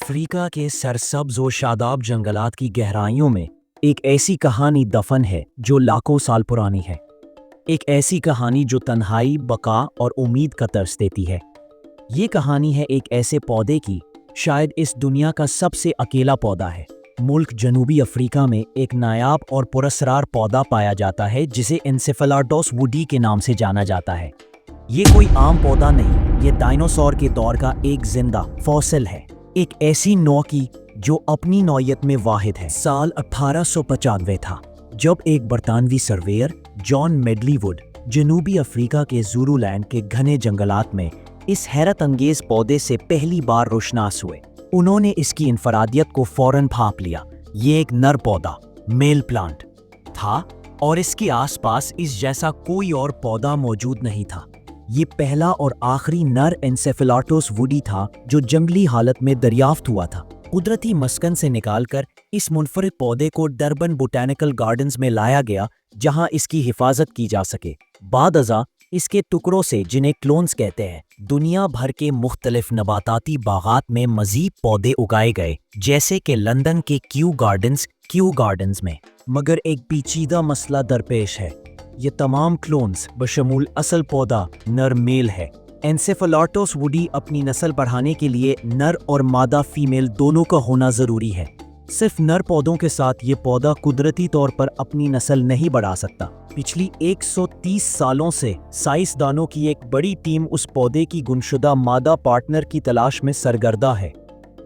Africa के सरसब्ज और शादाब जंगलात की गहराइयों में एक ऐसी कहानी दफन है जो लाखों साल पुरानी है। एक ऐसी कहानी जो तन्हाई, बका और उम्मीद का तरस देती है। ये कहानी है एक ऐसे पौधे की, शायद इस दुनिया का सबसे अकेला पौधा है। मुल्क जनूबी अफ्रीका में एक नायाब और पुरस्कार पौधा पाया जाता है जिसे एन्सेफेलार्टोस वुडी के नाम से जाना जाता है। ये कोई आम पौधा नहीं, ये डायनासोर के दौर का एक जिंदा फॉसिल है, एक ऐसी नौ की जो अपनी नौयत में वाहिद है। साल 1895 था जब एक बरतानवी सर्वेयर जॉन मेडलीवुड जनूबी अफ्रीका के ज़ूलूलैंड के घने जंगलात में इस हैरत अंगेज पौधे से पहली बार रोशनास हुए। उन्होंने इसकी इनफरादियत को फौरन भांप लिया। ये एक नर पौधा, मेल प्लांट था और इसके आसपास इस जैसा कोई और पौधा मौजूद नहीं था। ये पहला और आखिरी नर एन्सेफेलार्टोस वुडी था जो जंगली हालत में दरियाफ्त हुआ था। कुदरती मस्कन से निकालकर इस मुनफरिद पौधे को डरबन बोटैनिकल गार्डन्स में लाया गया जहां इसकी हिफाजत की जा सके। बाद इसके टुकड़ों से, जिन्हें क्लोन्स कहते हैं, दुनिया भर के मुख्तलिफ नबाताती बागात में मजीद पौधे उगाए गए, जैसे कि लंदन के क्यू गार्डन्स में। मगर एक पेचीदा मसला दरपेश है। ये तमाम क्लोन्स बशमूल असल पौधा नर मेल है। एन्सेफेलार्टोस वुडी अपनी नस्ल बढ़ाने के लिए नर और मादा फीमेल दोनों का होना जरूरी है। सिर्फ नर पौधों के साथ ये पौधा कुदरती तौर पर अपनी नस्ल नहीं बढ़ा सकता। पिछली 130 सालों से साइंसदानों की एक बड़ी टीम उस पौधे की गुमशुदा मादा पार्टनर की तलाश में सरगर्दा है।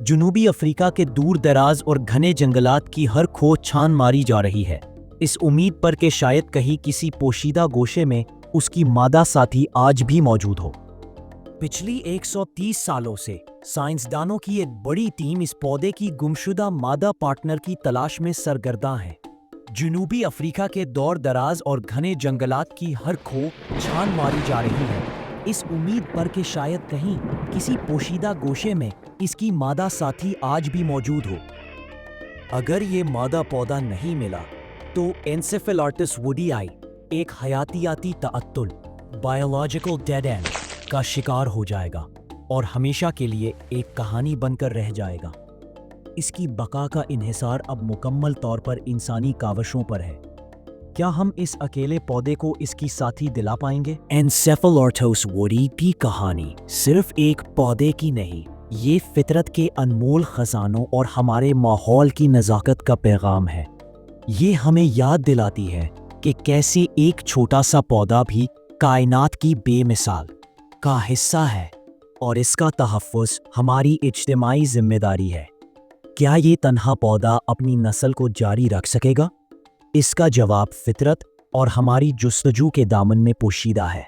जनूबी अफ्रीका के दूर दराज और घने जंगलात की हर खो छान मारी जा रही है, इस उम्मीद पर कि शायद कहीं किसी पोशीदा गोशे में उसकी मादा साथी आज भी मौजूद हो। पिछली 130 सालों से साइंसदानों की एक बड़ी टीम इस पौधे की गुमशुदा मादा पार्टनर की तलाश में सरगर्दा है। जनूबी अफ्रीका के दूर दराज और घने जंगलात की हर खो छान मारी जा रही है, इस उम्मीद पर कि शायद कहीं किसी पोशीदा गोशे में इसकी मादा साथी आज भी मौजूद हो। अगर ये मादा पौधा नहीं मिला तो एन्सेफेलार्टोस वुडीआई एक हयातियाती तअत्तुल, बायोलॉजिकल डेड एंड का शिकार हो जाएगा और हमेशा के लिए एक कहानी बनकर रह जाएगा। इसकी बका का इन्हिसार अब मुकम्मल तौर पर इंसानी कावशों पर है। क्या हम इस अकेले पौधे को इसकी साथी दिला पाएंगे? एन्सेफेलार्टोस वुडी की कहानी सिर्फ एक पौधे की नहीं, ये फितरत के अनमोल खजानों और हमारे माहौल की नज़ाकत का पैगाम है। ये हमें याद दिलाती है कि कैसे एक छोटा सा पौधा भी कायनात की बेमिसाल का हिस्सा है और इसका तहफ़्फ़ुज़ हमारी इज्तिमाई जिम्मेदारी है। क्या ये तन्हा पौधा अपनी नस्ल को जारी रख सकेगा? इसका जवाब फितरत और हमारी जुस्तजू के दामन में पोशीदा है।